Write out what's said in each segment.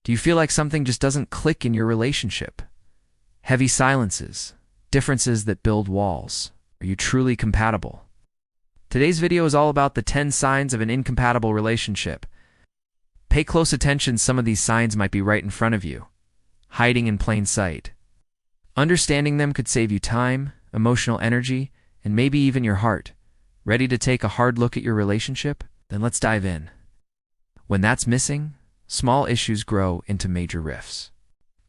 Do you feel like something just doesn't click in your relationship? Heavy silences, differences that build walls. Are you truly compatible? Today's video is all about the 10 signs of an incompatible relationship. Pay close attention, some of these signs might be right in front of you, hiding in plain sight. Understanding them could save you time, emotional energy, and maybe even your heart. Ready to take a hard look at your relationship? Then let's dive in. When that's missing, small issues grow into major rifts.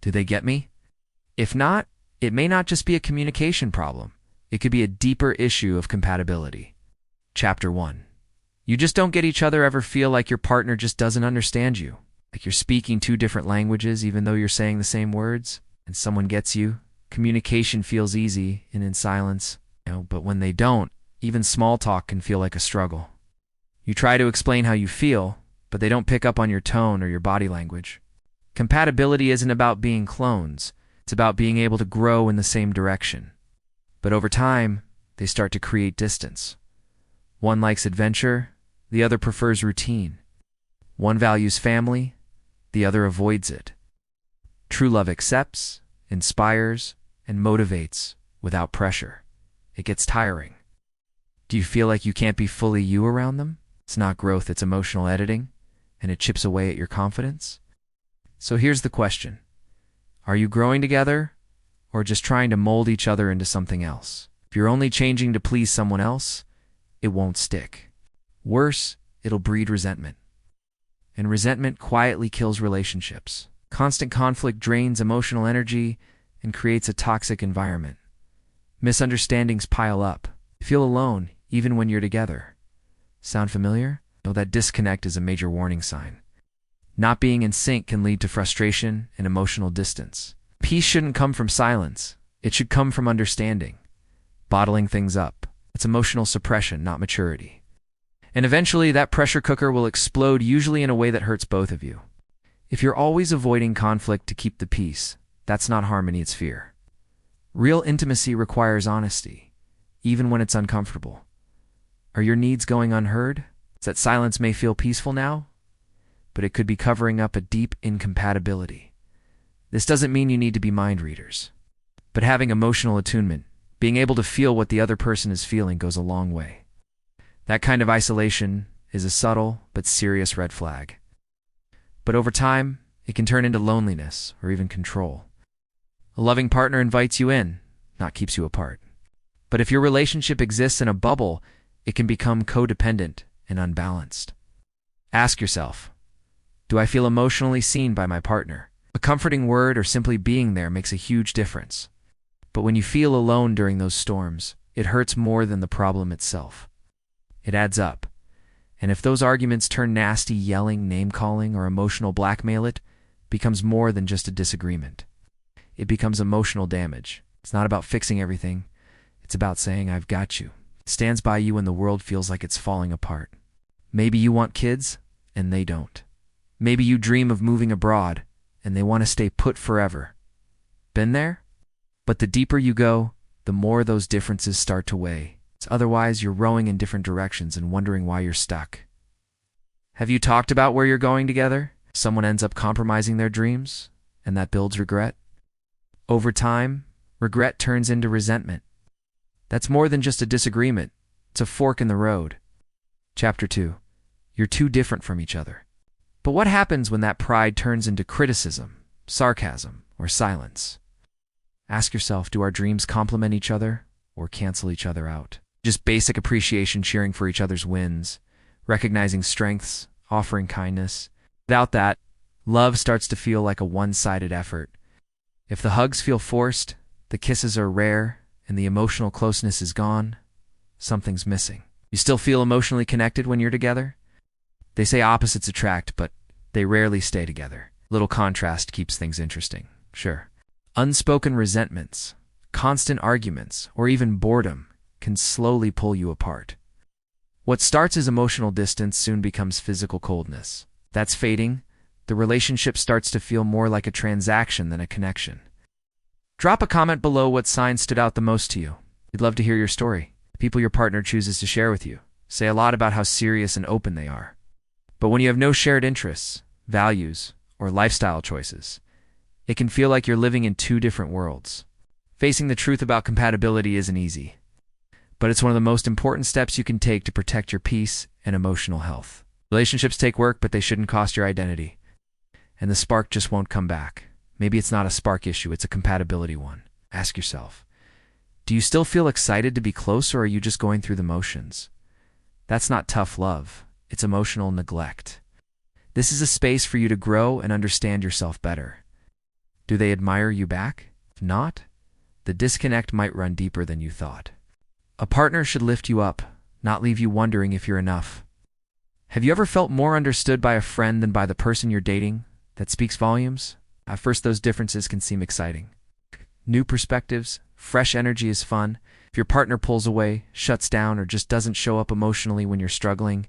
Do they get me? If not, it may not just be a communication problem. It could be a deeper issue of compatibility. Chapter 1. You just don't get each other. Ever feel like your partner just doesn't understand you? Like you're speaking two different languages even though you're saying the same words? And someone gets you? Communication feels easy and in silence, but when they don't, even small talk can feel like a struggle. You try to explain how you feel, but they don't pick up on your tone or your body language. Compatibility isn't about being clones. It's about being able to grow in the same direction. But over time, they start to create distance. One likes adventure, the other prefers routine. One values family, the other avoids it. True love accepts, inspires, and motivates without pressure. It gets tiring. Do you feel like you can't be fully you around them? It's not growth, it's emotional editing, and it chips away at your confidence. So here's the question. Are you growing together, or just trying to mold each other into something else? If you're only changing to please someone else, it won't stick. Worse, it'll breed resentment. And resentment quietly kills relationships. Constant conflict drains emotional energy and creates a toxic environment. Misunderstandings pile up. You feel alone, even when you're together. Sound familiar? No, that disconnect is a major warning sign. Not being in sync can lead to frustration and emotional distance. Peace shouldn't come from silence. It should come from understanding. Bottling things up. It's emotional suppression, not maturity. And eventually, that pressure cooker will explode, usually in a way that hurts both of you. If you're always avoiding conflict to keep the peace, that's not harmony, it's fear. Real intimacy requires honesty, even when it's uncomfortable. Are your needs going unheard? That silence may feel peaceful now, but it could be covering up a deep incompatibility. This doesn't mean you need to be mind readers, but having emotional attunement, being able to feel what the other person is feeling, goes a long way. That kind of isolation is a subtle but serious red flag. But over time, it can turn into loneliness or even control. A loving partner invites you in, not keeps you apart. But if your relationship exists in a bubble, it can become codependent and unbalanced. Ask yourself, do I feel emotionally seen by my partner? A comforting word or simply being there makes a huge difference. But when you feel alone during those storms, it hurts more than the problem itself. It adds up. And if those arguments turn nasty, yelling, name-calling, or emotional blackmail, it becomes more than just a disagreement. It becomes emotional damage. It's not about fixing everything. It's about saying, I've got you. It stands by you when the world feels like it's falling apart. Maybe you want kids, and they don't. Maybe you dream of moving abroad, and they want to stay put forever. Been there? But the deeper you go, the more those differences start to weigh. Otherwise, you're rowing in different directions and wondering why you're stuck. Have you talked about where you're going together? Someone ends up compromising their dreams, and that builds regret. Over time, regret turns into resentment. That's more than just a disagreement. It's a fork in the road. Chapter 2. You're too different from each other. But what happens when that pride turns into criticism, sarcasm, or silence? Ask yourself, do our dreams complement each other or cancel each other out? Just basic appreciation, cheering for each other's wins, recognizing strengths, offering kindness. Without that, love starts to feel like a one-sided effort. If the hugs feel forced, the kisses are rare, and the emotional closeness is gone, something's missing. You still feel emotionally connected when you're together? They say opposites attract, but they rarely stay together. Little contrast keeps things interesting, sure. Unspoken resentments, constant arguments, or even boredom can slowly pull you apart. What starts as emotional distance soon becomes physical coldness. That's fading. The relationship starts to feel more like a transaction than a connection. Drop a comment below what sign stood out the most to you. We'd love to hear your story. The people your partner chooses to share with you say a lot about how serious and open they are. But when you have no shared interests, values, or lifestyle choices. It can feel like you're living in two different worlds. Facing the truth about compatibility isn't easy, but it's one of the most important steps you can take to protect your peace and emotional health. Relationships take work, but they shouldn't cost your identity. And the spark just won't come back. Maybe it's not a spark issue, it's a compatibility one. Ask yourself, do you still feel excited to be close, or are you just going through the motions? That's not tough love, it's emotional neglect. This is a space for you to grow and understand yourself better. Do they admire you back? If not, the disconnect might run deeper than you thought. A partner should lift you up, not leave you wondering if you're enough. Have you ever felt more understood by a friend than by the person you're dating? That speaks volumes. At first, those differences can seem exciting. New perspectives, fresh energy is fun. If your partner pulls away, shuts down, or just doesn't show up emotionally when you're struggling,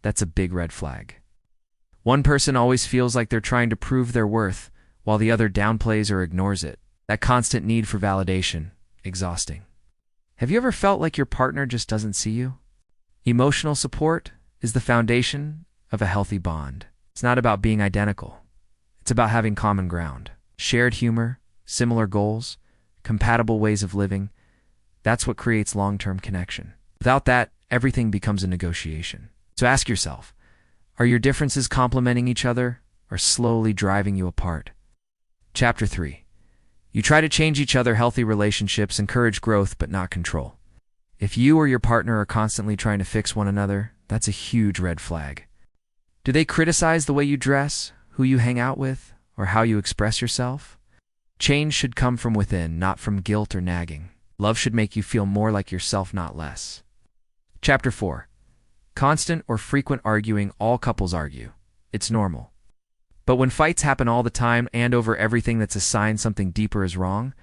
that's a big red flag. One person always feels like they're trying to prove their worth, while the other downplays or ignores it. That constant need for validation, exhausting. Have you ever felt like your partner just doesn't see you? Emotional support is the foundation of a healthy bond. It's not about being identical. It's about having common ground, shared humor, similar goals, compatible ways of living. That's what creates long-term connection. Without that, everything becomes a negotiation. So ask yourself, are your differences complementing each other or slowly driving you apart? Chapter 3. You try to change each other. Healthy relationships encourage growth but not control. If you or your partner are constantly trying to fix one another, that's a huge red flag. Do they criticize the way you dress, who you hang out with, or how you express yourself? Change should come from within, not from guilt or nagging. Love should make you feel more like yourself, not less. Chapter 4. Constant or frequent arguing. All couples argue. It's normal. But when fights happen all the time and over everything, that's a sign something deeper is wrong.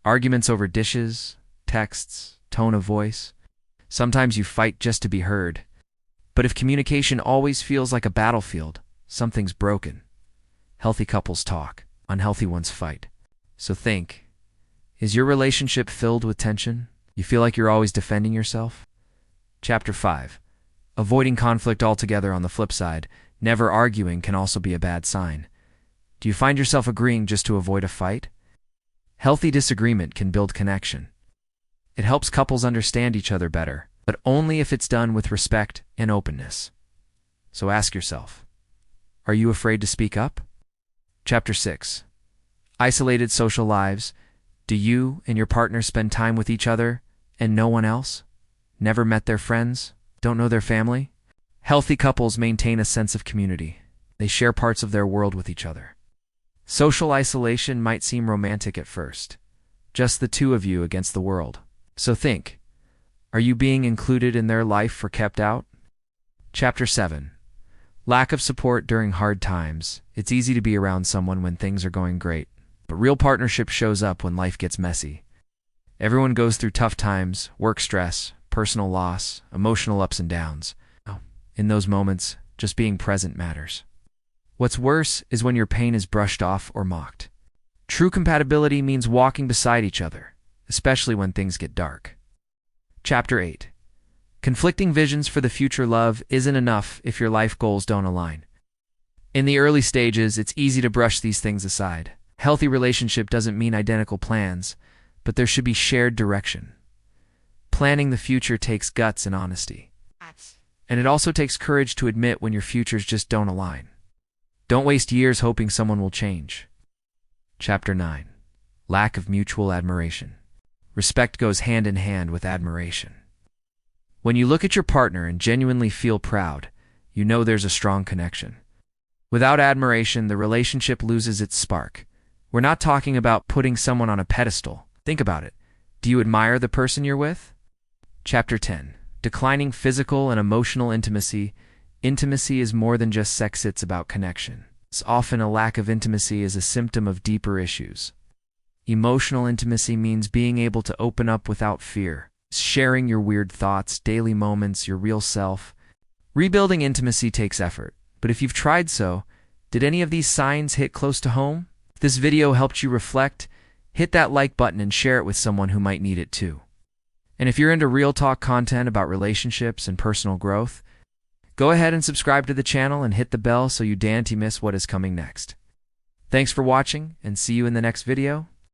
Arguments over dishes, texts, tone of voice. Sometimes you fight just to be heard. But if communication always feels like a battlefield, something's broken. Healthy couples talk. Unhealthy ones fight. So think, is your relationship filled with tension? You feel like you're always defending yourself? Chapter 5. Avoiding conflict altogether. On the flip side, never arguing can also be a bad sign. Do you find yourself agreeing just to avoid a fight? Healthy disagreement can build connection. It helps couples understand each other better, but only if it's done with respect and openness. So ask yourself, are you afraid to speak up? Chapter 6. Isolated social lives. Do you and your partner spend time with each other and no one else? Never met their friends? Don't know their family? Healthy couples maintain a sense of community. They share parts of their world with each other. Social isolation might seem romantic at first. Just the two of you against the world. So think, are you being included in their life or kept out? Chapter 7. Lack of support during hard times. It's easy to be around someone when things are going great, but real partnership shows up when life gets messy. Everyone goes through tough times, work stress, personal loss, emotional ups and downs. In those moments, just being present matters. What's worse is when your pain is brushed off or mocked. True compatibility means walking beside each other, especially when things get dark. Chapter 8. Conflicting visions for the future. Love isn't enough if your life goals don't align. In the early stages, it's easy to brush these things aside. Healthy relationship doesn't mean identical plans, but there should be shared direction. Planning the future takes guts and honesty. And it also takes courage to admit when your futures just don't align. Don't waste years hoping someone will change. Chapter 9. Lack of mutual admiration. Respect goes hand in hand with admiration. When you look at your partner and genuinely feel proud, you know there's a strong connection. Without admiration, the relationship loses its spark. We're not talking about putting someone on a pedestal. Think about it. Do you admire the person you're with? Chapter 10. Declining physical and emotional intimacy. Intimacy is more than just sex, it's about connection. It's often a lack of intimacy is a symptom of deeper issues. Emotional intimacy means being able to open up without fear, sharing your weird thoughts, daily moments, your real self. Rebuilding intimacy takes effort, but if you've tried so, did any of these signs hit close to home? If this video helped you reflect, hit that like button and share it with someone who might need it too. And if you're into real talk content about relationships and personal growth, Go ahead and subscribe to the channel and hit the bell so you don't miss what is coming next. Thanks for watching, and see you in the next video.